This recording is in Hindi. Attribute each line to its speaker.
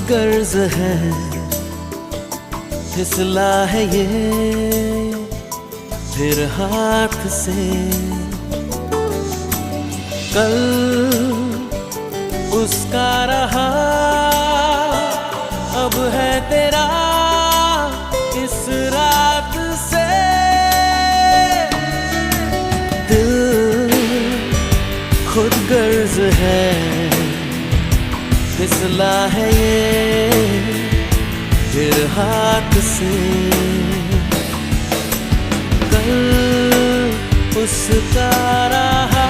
Speaker 1: गर्ज है, फिसला है ये फिर हाथ से। कल उसका रहा, अब है तेरा इस रात से। दिल खुद गर्ज है, फिसला है ये फिर हाथ से। कल उसका रहा,